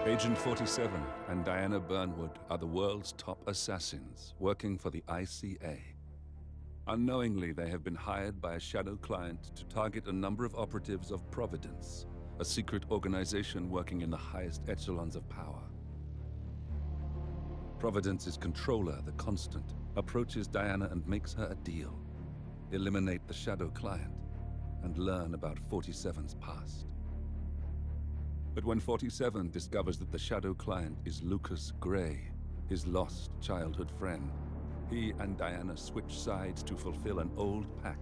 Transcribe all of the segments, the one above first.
Agent 47 and Diana Burnwood are the world's top assassins working for the ICA. Unknowingly, they have been hired by a shadow client to target a number of operatives of Providence, a secret organization working in the highest echelons of power. Providence's controller, the Constant, approaches Diana and makes her a deal. Eliminate the shadow client and learn about 47's past. But when 47 discovers that the shadow client is Lucas Gray, his lost childhood friend, he and Diana switch sides to fulfill an old pact: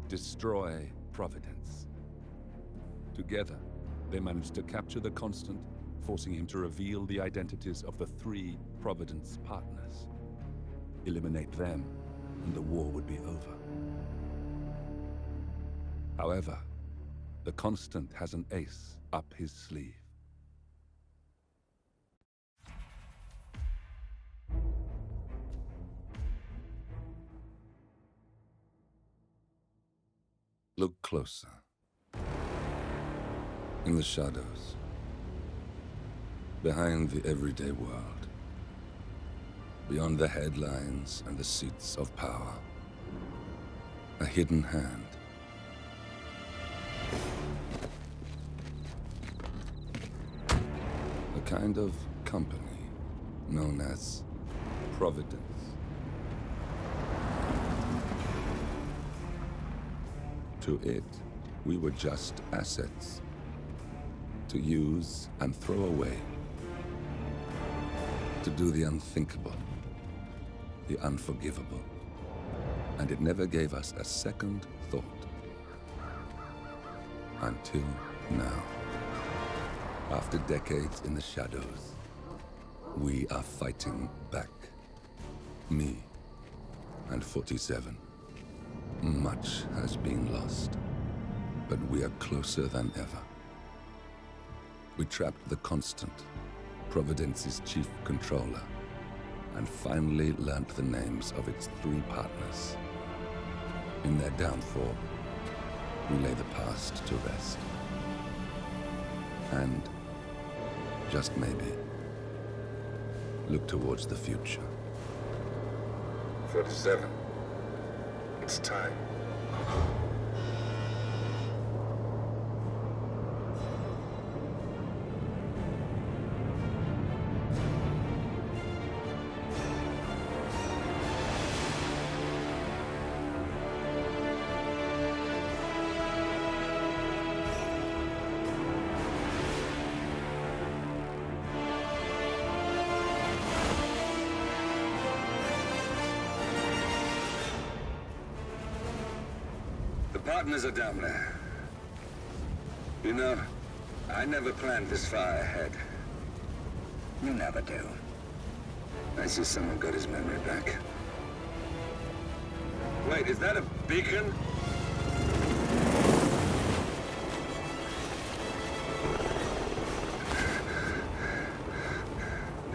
destroy Providence. Together, they manage to capture the Constant, forcing him to reveal the identities of the 3 Providence partners. Eliminate them, and the war would be over. However, the Constant has an ace up his sleeve. Look closer. In the shadows. Behind the everyday world. Beyond the headlines and the seats of power. A hidden hand. A kind of company known as Providence. To it, we were just assets. To use and throw away. To do the unthinkable. The unforgivable. And it never gave us a second thought. Until now. After decades in the shadows, we are fighting back. Me and 47. Much has been lost, but we are closer than ever. We trapped the Constant, Providence's chief controller, and finally learnt the names of its 3 partners. In their downfall, we lay the past to rest. And, just maybe, look towards the future. 47. It's time. The partners are down there. You know, I never planned this far ahead. You never do. I see someone got his memory back. Wait, is that a beacon?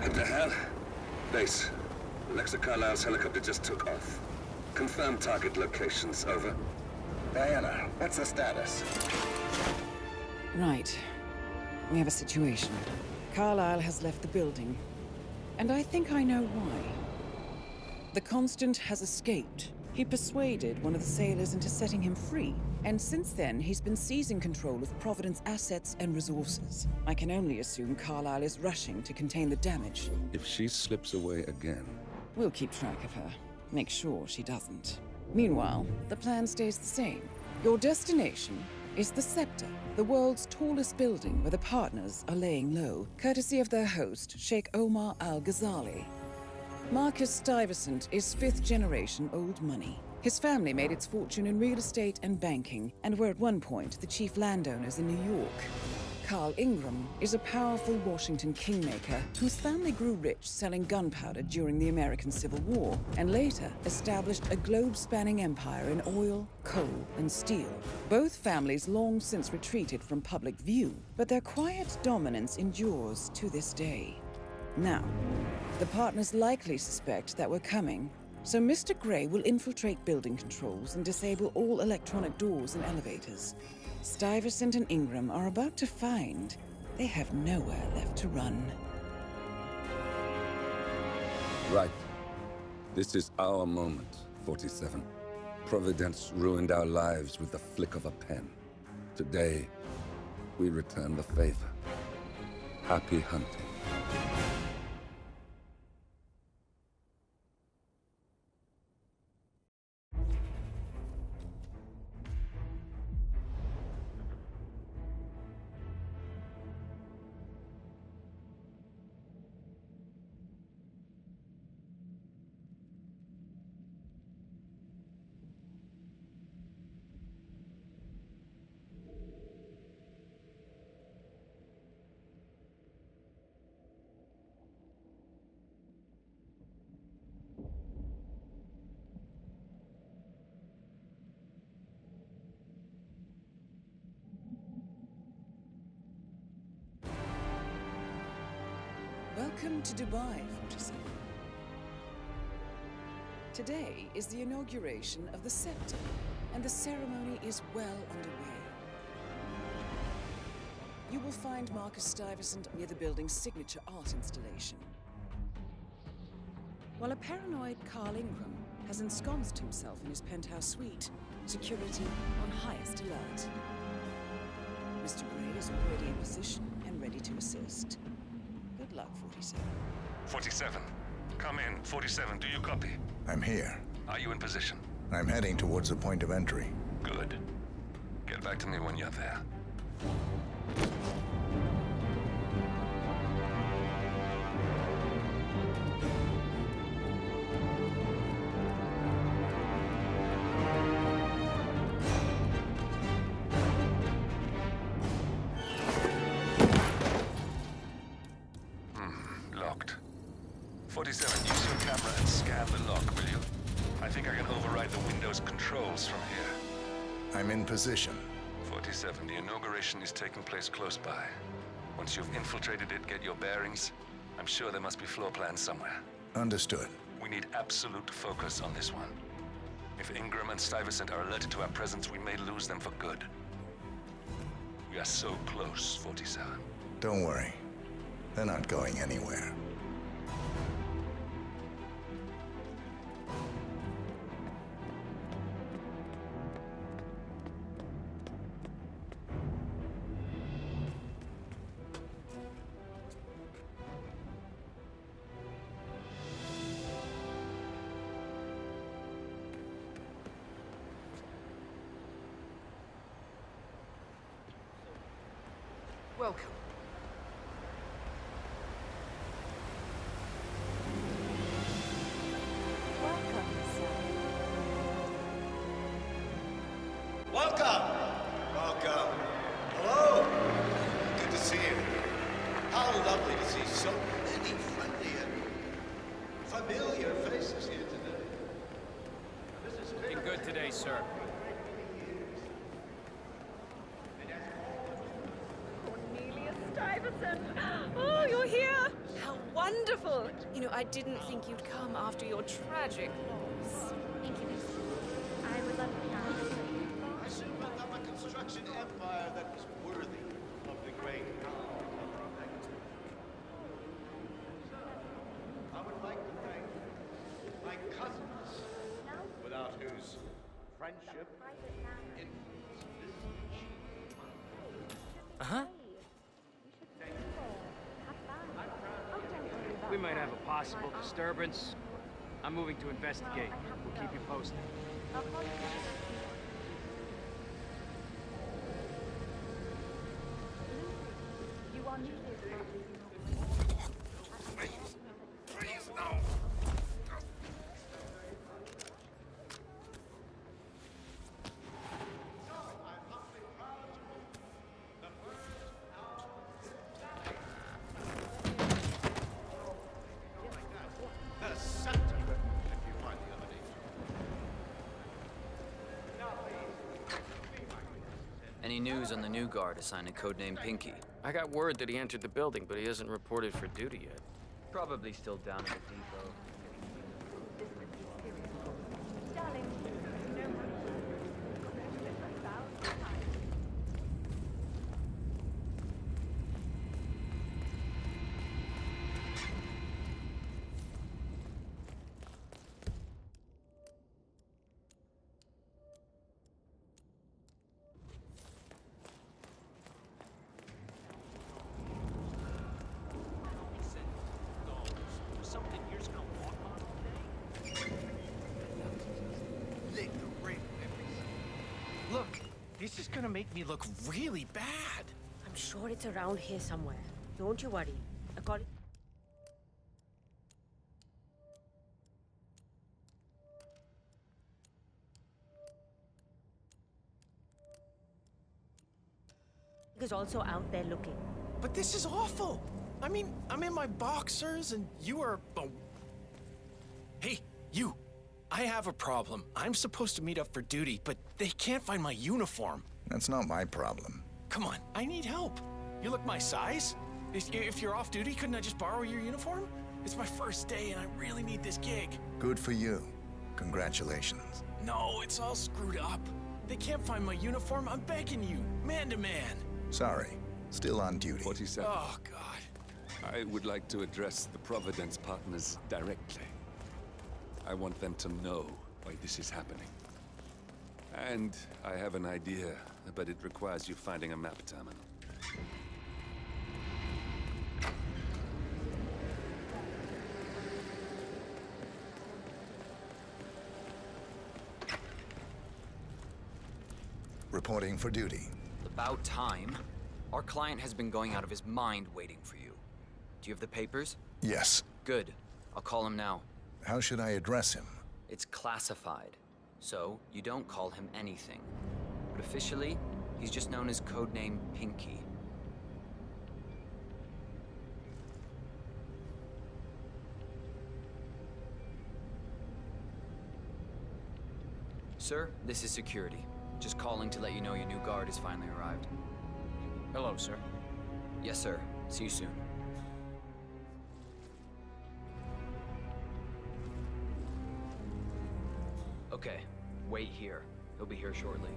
What the hell? Base. Alexa Carlisle's helicopter just took off. Confirm target locations, over. Diana, what's the status? Right. We have a situation. Carlisle has left the building. And I think I know why. The Constant has escaped. He persuaded one of the sailors into setting him free. And since then, he's been seizing control of Providence assets and resources. I can only assume Carlisle is rushing to contain the damage. If she slips away again... We'll keep track of her. Make sure she doesn't. Meanwhile, the plan stays the same. Your destination is the Scepter, the world's tallest building where the partners are laying low, courtesy of their host, Sheikh Omar Al-Ghazali. Marcus Stuyvesant is 5th-generation old money. His family made its fortune in real estate and banking, and were at one point the chief landowners in New York. Carl Ingram is a powerful Washington kingmaker whose family grew rich selling gunpowder during the American Civil War, and later established a globe-spanning empire in oil, coal, and steel. Both families long since retreated from public view, but their quiet dominance endures to this day. Now, the partners likely suspect that we're coming, so Mr. Gray will infiltrate building controls and disable all electronic doors and elevators. Stuyvesant and Ingram are about to find They have nowhere left to run. Right. This is our moment, 47. Providence ruined our lives with the flick of a pen. Today, we return the favor. Happy hunting. Welcome to Dubai, 47. Today is the inauguration of the scepter, and the ceremony is well underway. You will find Marcus Stuyvesant near the building's signature art installation. While a paranoid Carl Ingram has ensconced himself in his penthouse suite, security on highest alert. Mr. Gray is already in position and ready to assist. Good luck, 47. 47. Come in. 47, do you copy? I'm here. Are you in position? I'm heading towards the point of entry. Good. Get back to me when you're there. Locked. 47, use your camera and scan the lock, will you? I think I can override the Windows controls from here. I'm in position. 47, the inauguration is taking place close by. Once you've infiltrated it, get your bearings. I'm sure there must be floor plans somewhere. Understood. We need absolute focus on this one. If Ingram and Stuyvesant are alerted to our presence, we may lose them for good. We are so close, 47. Don't worry. They're not going anywhere. Welcome. Welcome! Welcome. Hello! Good to see you. How lovely to see so many friendly and familiar faces here today. Looking good today, sir. Cornelius Stuyvesant! Oh, you're here! How wonderful! You know, I didn't think you'd come after your tragic loss. Thank you, Miss. I would love to have it. I should have built up a construction empire that was worthy of the great I would like to thank my cousins, without whose friendship, influence, Uh-huh. We might have a possible disturbance. I'm moving to investigate. We'll keep you posted. You are needed. Please, no! the scepter, if you find the other name. Any news on the new guard assigned to codename Pinky? I got word that he entered the building, but he hasn't reported for duty yet. Probably still down at the depot. Darling, you know This is gonna make me look really bad. I'm sure it's around here somewhere. Don't you worry. According... is also out there looking. But this is awful. I mean, I'm in my boxers and you are... Oh. Hey, you. I have a problem. I'm supposed to meet up for duty, but they can't find my uniform. That's not my problem. Come on, I need help. You look my size. If you're off duty, couldn't I just borrow your uniform? It's my first day and I really need this gig. Good for you. Congratulations. No, it's all screwed up. They can't find my uniform. I'm begging you, man to man. Sorry. Still on duty. 47. Oh, God. I would like to address the Providence partners directly. I want them to know why this is happening. And I have an idea, but it requires you finding a map terminal. Reporting for duty. About time. Our client has been going out of his mind waiting for you. Do you have the papers? Yes. Good. I'll call him now. How should I address him? It's classified, so you don't call him anything. But officially, he's just known as codename Pinky. Sir, this is security. Just calling to let you know your new guard has finally arrived. Hello, sir. Yes, sir. See you soon. Okay, wait here. He'll be here shortly.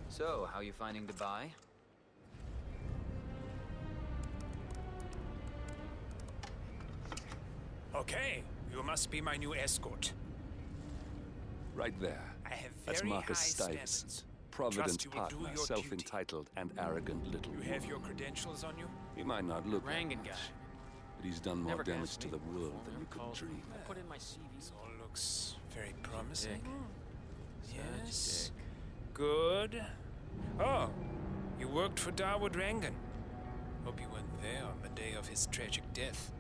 So, how you finding Dubai? Okay, you must be my new escort. Right there. I have That's very Marcus high Stuyvesant, standards. Providence Trust you will do partner, your self-entitled and arrogant little You have your credentials on you? He might not look like Rangan much, guy. but he's done more Never damage asked to me the before. world than Never you could called dream. me. I put in my CV. This all looks very promising. Dick. Yes. Good. Oh, you worked for Dawood Rangan. Hope you weren't there on the day of his tragic death.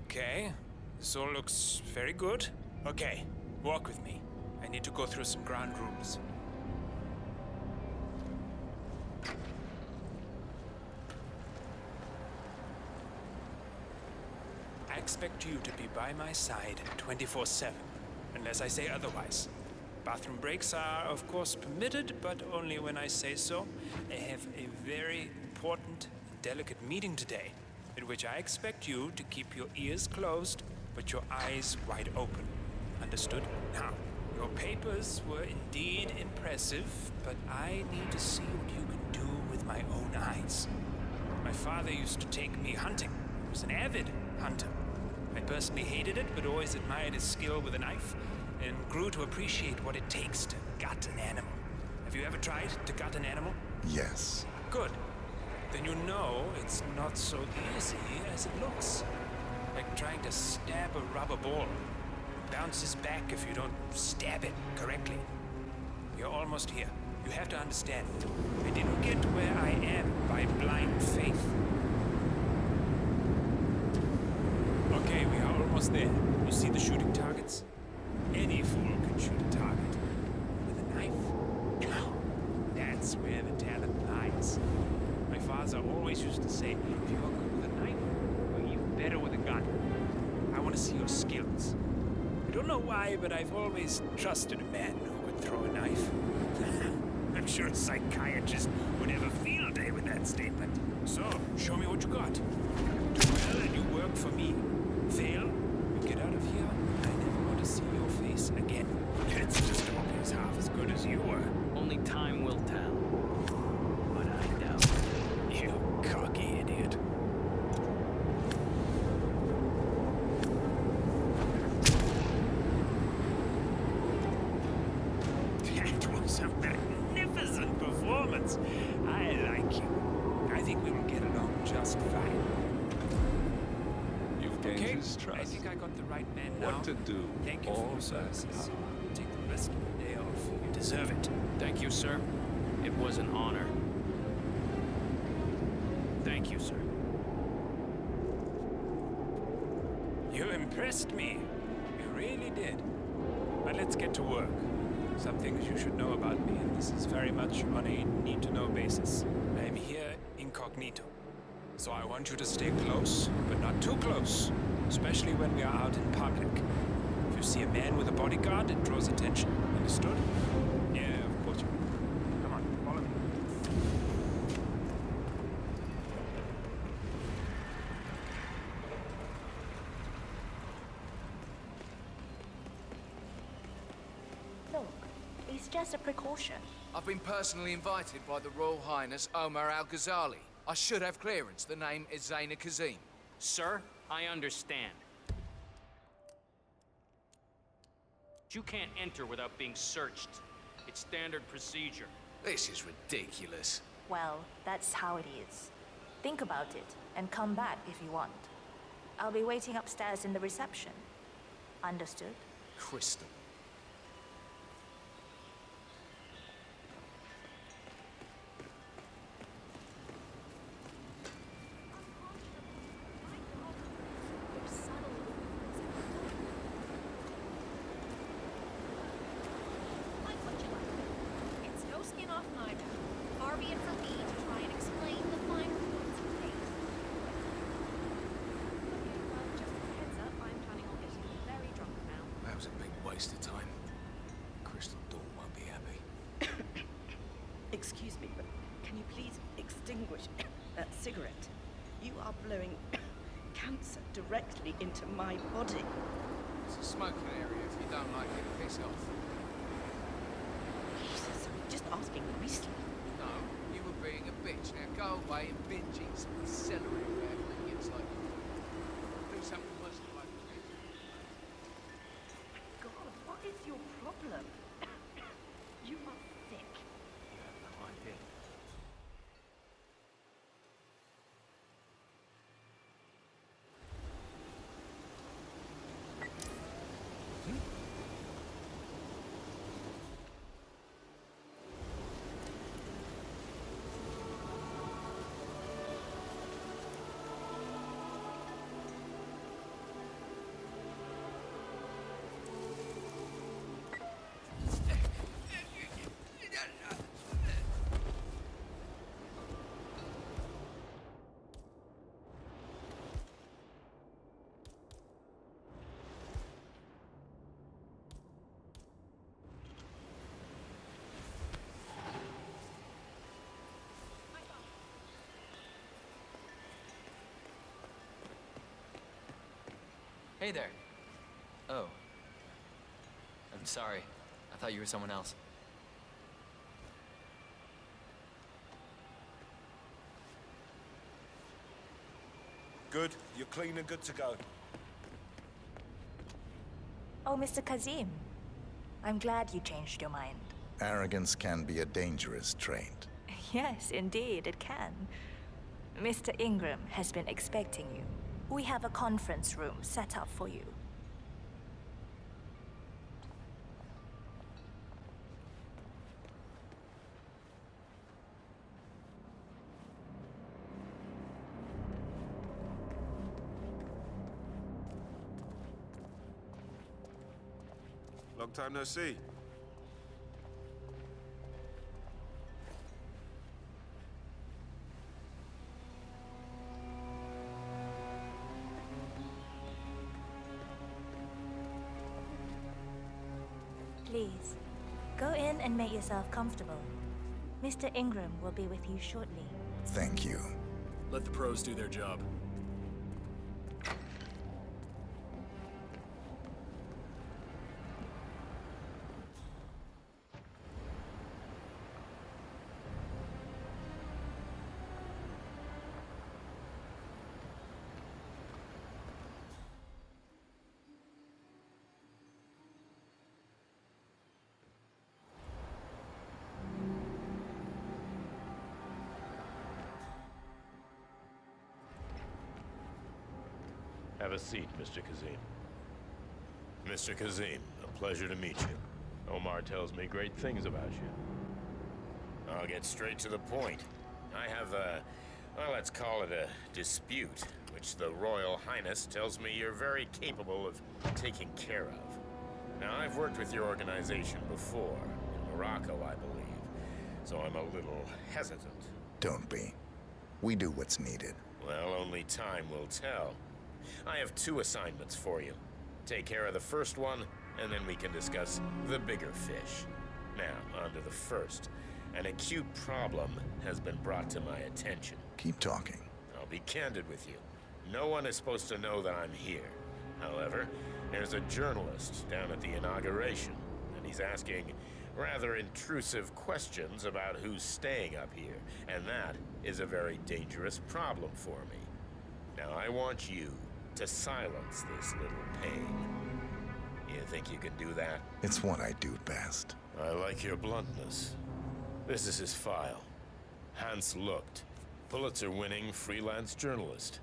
Okay, this all looks very good. Okay, walk with me. I need to go through some ground rules. I expect you to be by my side 24/7, unless I say otherwise. Bathroom breaks are, of course, permitted, but only when I say so. I have a very important and delicate meeting today, in which I expect you to keep your ears closed, but your eyes wide open. Understood? Now, your papers were indeed impressive, but I need to see what you can do with my own eyes. My father used to take me hunting. He was an avid hunter. I personally hated it, but always admired his skill with a knife, and grew to appreciate what it takes to gut an animal. Have you ever tried to gut an animal? Yes. Good. Then you know it's not so easy as it looks. Like trying to stab a rubber ball. It bounces back if you don't stab it correctly. You're almost here. You have to understand. I didn't get where I am by blind faith. Okay, we are almost there. You see the shooting targets? Any fool can shoot a target. With a knife? Now, that's where the talent lies. My father always used to say, if you are good with a knife, you're even better with a gun. I want to see your skills. I don't know why, but I've always trusted a man who could throw a knife. I'm sure a psychiatrist would have a field day with that statement. So, show me what you got. Do well and you work for me. Fail, you get out of here. I never want to see your face again. It's just always half as good as you were. Only time will tell. But I doubt it. You cocky idiot. That was a magnificent performance. I like you. I think we will get along just fine. You've gained Okay, his trust. I think I got the right man now. What to do, Thank you for all your that services. Take the rest of the day off. You deserve it. Thank you, sir. It was an honor. Thank you, sir. You impressed me. You really did. But let's get to work. Some things you should know about me, and this is very much on a need-to-know basis. I am here incognito. So I want you to stay close, but not too close. Especially when we are out in public. If you see a man with a bodyguard, it draws attention. Understood? Yeah, of course you will. Come on, follow me. Look, it's just a precaution. I've been personally invited by the Royal Highness Omar Al-Ghazali. I should have clearance. The name is Zaina Kazim. Sir, I understand. You can't enter without being searched. It's standard procedure. This is ridiculous. Well, that's how it is. Think about it, and come back if you want. I'll be waiting upstairs in the reception. Understood? Crystal. It's no skin off my back. Far be it from me to try and explain the finer points of things. Well, just a heads up, I'm planning on getting very drunk now. That was a big waste of time. Crystal Dawn won't be happy. Excuse me, but can you please extinguish that cigarette? You are blowing cancer directly into my body. It's a smoking area. If you don't like it, piss off. Jesus, I'm just asking nicely. No, you were being a bitch. Now go away and binge eat some celery or whatever idiots like you. Do something worse than like this. God, what is your problem? You are sick. You have no idea. Hey there. Oh. I'm sorry. I thought you were someone else. Good. You're clean and good to go. Oh, Mr. Kazim. I'm glad you changed your mind. Arrogance can be a dangerous trait. Yes, indeed, it can. Mr. Ingram has been expecting you. We have a conference room set up for you. Long time no see. Please, go in and make yourself comfortable. Mr. Ingram will be with you shortly. Thank you. Let the pros do their job. Have a seat, Mr. Kazim. Mr. Kazim, a pleasure to meet you. Omar tells me great things about you. I'll get straight to the point. I have a, well, let's call it a dispute, which the Royal Highness tells me you're very capable of taking care of. Now, I've worked with your organization before, in Morocco, I believe, so I'm a little hesitant. Don't be. We do what's needed. Well, only time will tell. I have 2 assignments for you. Take care of the first one, and then we can discuss the bigger fish. Now, on to the first. An acute problem has been brought to my attention. Keep talking. I'll be candid with you. No one is supposed to know that I'm here. However, there's a journalist down at the inauguration, and he's asking rather intrusive questions about who's staying up here, and that is a very dangerous problem for me. Now, I want you to silence this little pain. You think you can do that? It's what I do best. I like your bluntness. This is his file. Hans Lucht, Pulitzer-winning freelance journalist.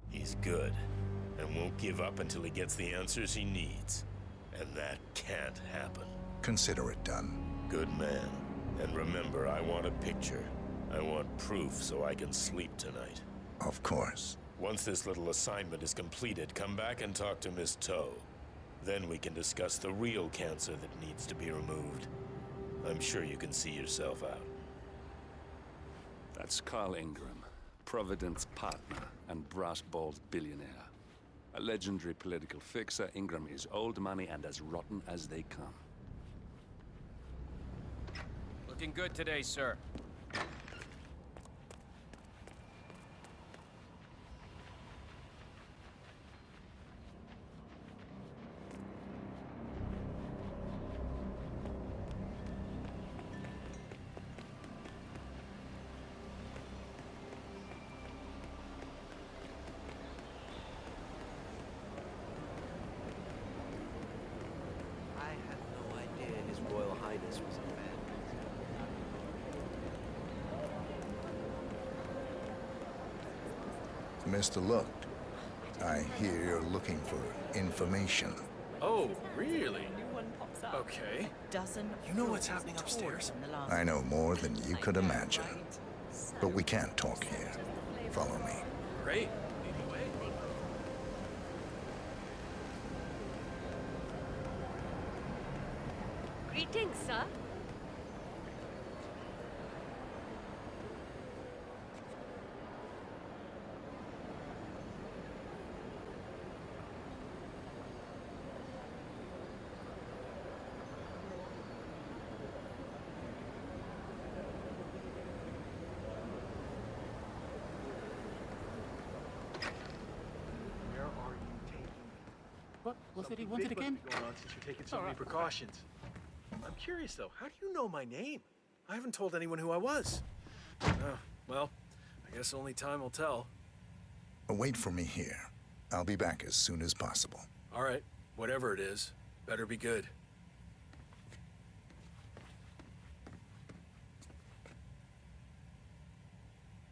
He's good, and won't give up until he gets the answers he needs. And that can't happen. Consider it done. Good man. And remember, I want a picture. I want proof so I can sleep tonight. Of course. Once this little assignment is completed, come back and talk to Miss Toe. Then we can discuss the real cancer that needs to be removed. I'm sure you can see yourself out. That's Carl Ingram, Provident's partner and brass-balled billionaire. A legendary political fixer, Ingram is old money and as rotten as they come. Looking good today, sir. Mr. Lucht, I hear you're looking for information. Oh, really? Okay. You know what's happening upstairs? I know more than you could imagine. But we can't talk here. Follow me. Great. Greetings, sir. What was it he wanted again? Going on since you're taking so many precautions. I'm curious though, how do you know my name? I haven't told anyone who I was. Well, I guess only time will tell. Wait for me here. I'll be back as soon as possible. All right, whatever it is, better be good.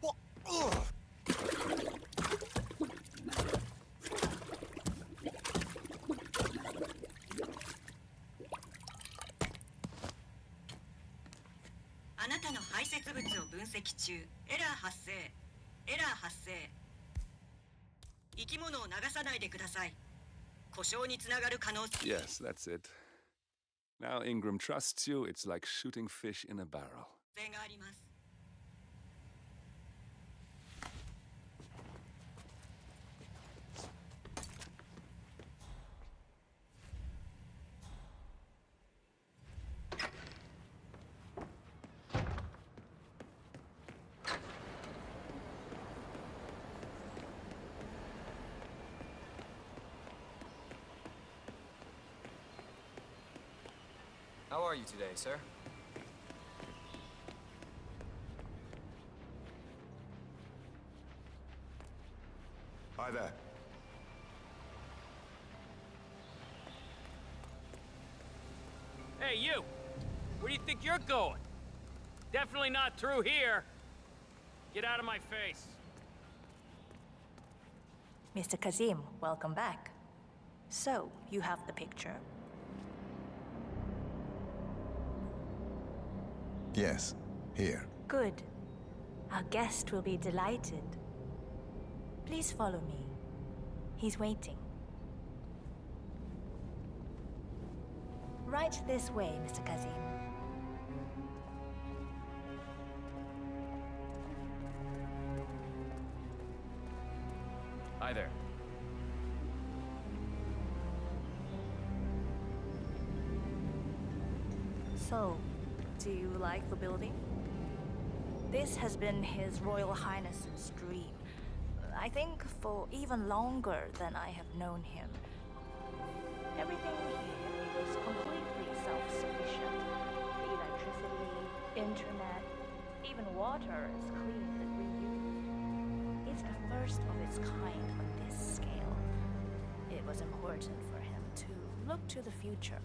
What? Ugh. あなたの排泄物を分析中。エラー発生。エラー発生。生き物を流さないでください。故障につながる可能性。 Yes, that's it. Now Ingram trusts you, it's like shooting fish in a barrel. があります。 How are you today, sir? Hi there. Hey, you! Where do you think you're going? Definitely not through here. Get out of my face. Mr. Kazim, welcome back. So, you have the picture? Yes, here. Good. Our guest will be delighted. Please follow me. He's waiting. Right this way, Mr. Kazim. Hi there. So, do you like the building? This has been His Royal Highness's dream. I think for even longer than I have known him. Everything here is completely self-sufficient. Electricity, internet, even water is cleaned and reused. It's the first of its kind on this scale. It was important for him to look to the future.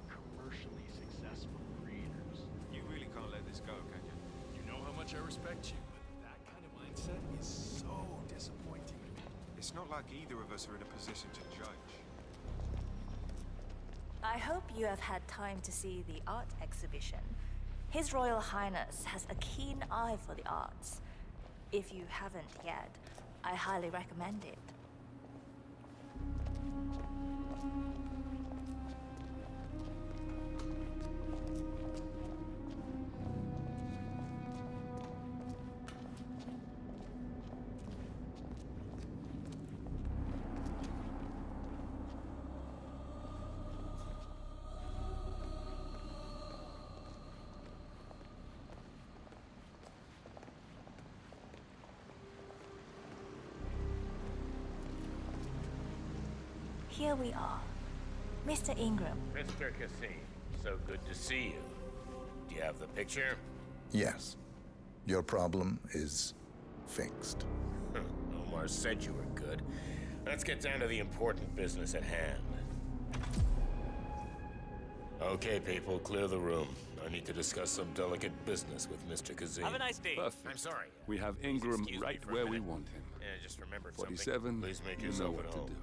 Commercially successful creators. You really can't let this go, can you? You know how much I respect you, but that kind of mindset is so disappointing to me. It's not like either of us are in a position to judge. I hope you have had time to see the art exhibition. His Royal Highness has a keen eye for the arts. If you haven't yet, I highly recommend it. Here we are. Mr. Ingram. Mr. Kazim, so good to see you. Do you have the picture? Yes. Your problem is fixed. Omar said you were good. Let's get down to the important business at hand. Okay, people, clear the room. I need to discuss some delicate business with Mr. Kazim. Have a nice day. Perfect. I'm sorry. We have Ingram Excuse me right for a where we minute. want him. Just remembered 47, something. Please make you know yourself what at to home. do.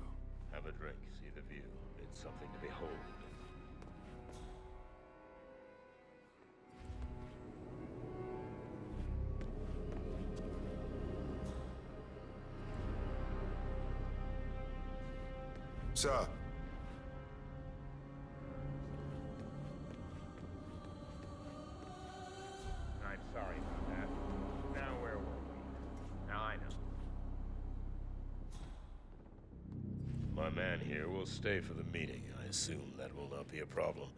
Have a drink, see the view. It's something to behold. Sir. I'm sorry about that. Now where were we? Now I know. My man here will stay for the meeting. I assume that will not be a problem.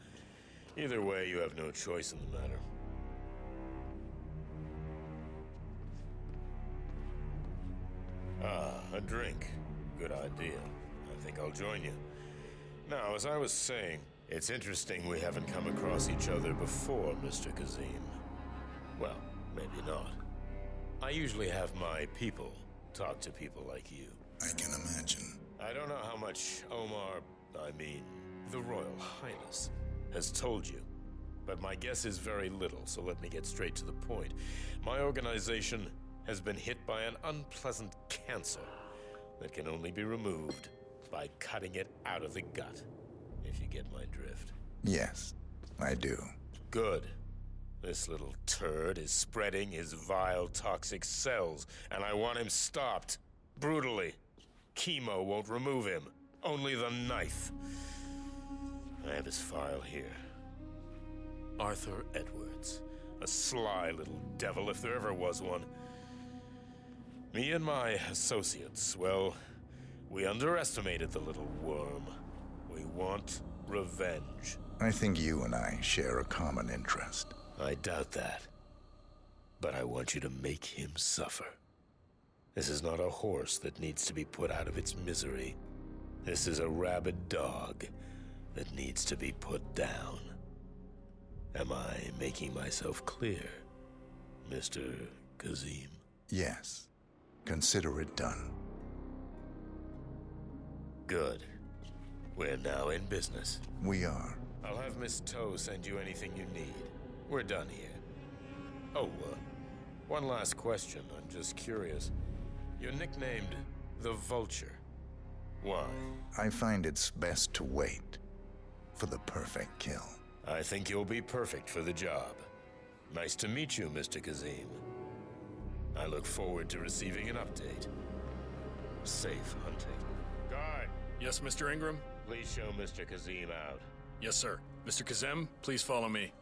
Either way, you have no choice in the matter. A drink. Good idea. I think I'll join you. Now, as I was saying, it's interesting we haven't come across each other before, Mr. Kazim. Well, maybe not. I usually have my people talk to people like you. I can imagine. I don't know how much the Royal Highness, has told you. But my guess is very little, so let me get straight to the point. My organization has been hit by an unpleasant cancer that can only be removed by cutting it out of the gut, if you get my drift. Yes, I do. Good. This little turd is spreading his vile, toxic cells, and I want him stopped. Brutally. Chemo won't remove him. Only the knife. I have his file here. Arthur Edwards. A sly little devil, if there ever was one. Me and my associates, well, we underestimated the little worm. We want revenge. I think you and I share a common interest. I doubt that. But I want you to make him suffer. This is not a horse that needs to be put out of its misery. This is a rabid dog that needs to be put down. Am I making myself clear, Mr. Kazim? Yes. Consider it done. Good. We're now in business. We are. I'll have Miss Toe send you anything you need. We're done here. Oh, one last question. I'm just curious. You're nicknamed the Vulture. Why? I find it's best to wait for the perfect kill. I think you'll be perfect for the job. Nice to meet you, Mr. Kazim. I look forward to receiving an update. Safe hunting. Guard! Yes, Mr. Ingram? Please show Mr. Kazim out. Yes, sir. Mr. Kazem, please follow me.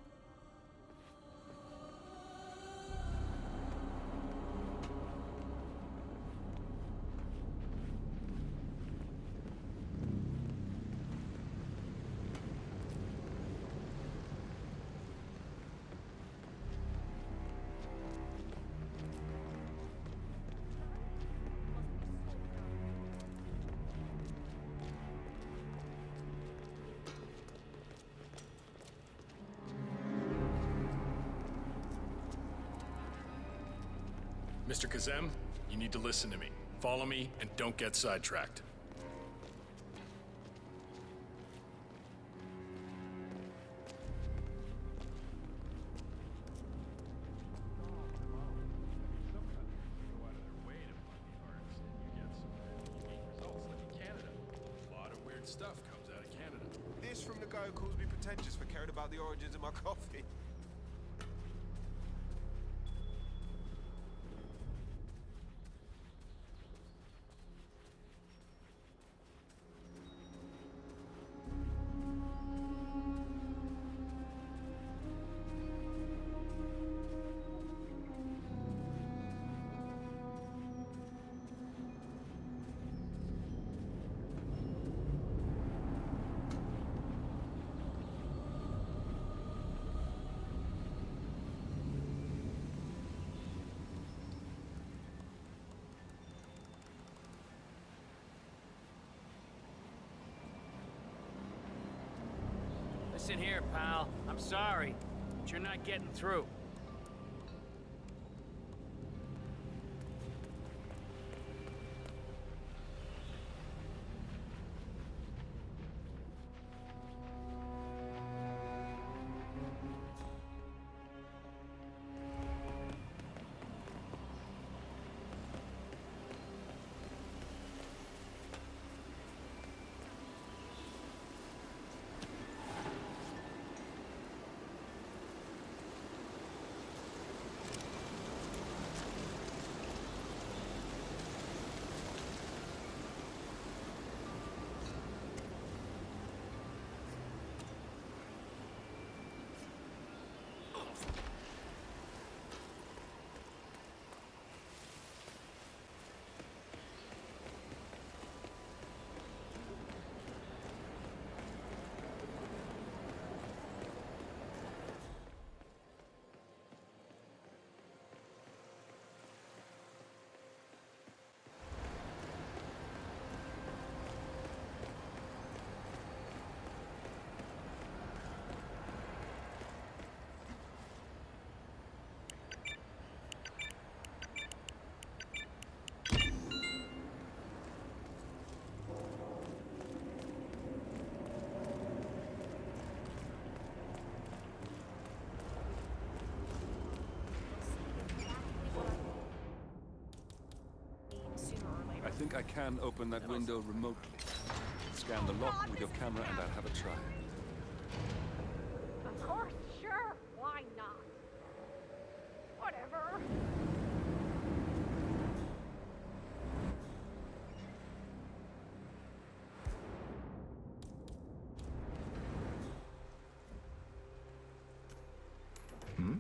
Mr. Kazem, you need to listen to me. Follow me and don't get sidetracked. Stuff comes out of Canada. This from the guy who calls me pretentious for caring about the origins of my coffee. Listen here, pal. I'm sorry, but you're not getting through. I think I can open that window remotely. Scan the lock with your camera and I'll have a try. Of course, sure. Why not? Whatever. Hmm?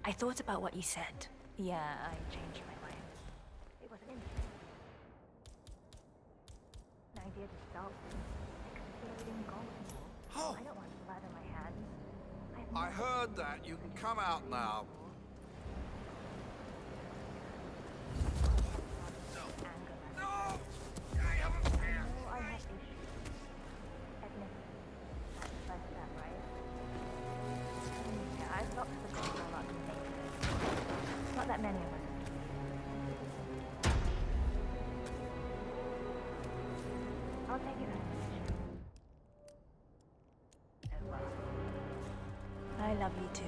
I thought about what you said. Yeah, I changed my mind. It was an instinct. An idea to stop exhilarating golf. Oh. I don't want blood on my hands. I heard that. You can come out now. No! I have a fear! I have issues. Admit it. That's the first step, right? Yeah, I've talked to the girls a lot to make this. Not that many of us. I'll take it as well. I love you too.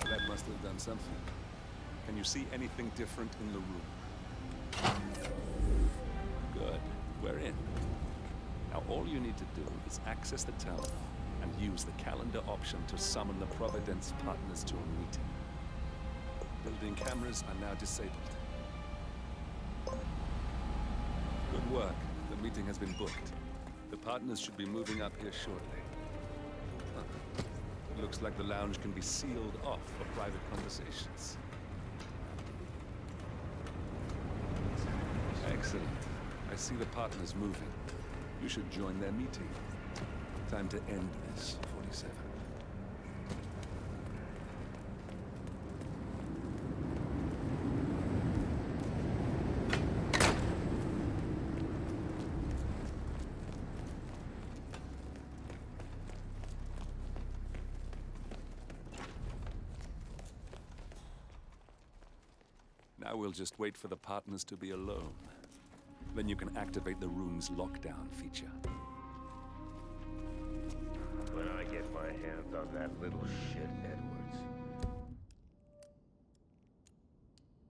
That must have done something. Can you see anything different in the room? Good. We're in. Now all you need to do is access the tower and use the calendar option to summon the Providence partners to a meeting. Building cameras are now disabled. Good work. The meeting has been booked. The partners should be moving up here shortly. Huh. Looks like the lounge can be sealed off for private conversations. Excellent. I see the partners moving. You should join their meeting. Time to end this, 47. Now we'll just wait for the partners to be alone. Then you can activate the room's lockdown feature. When I get my hands on that little shithead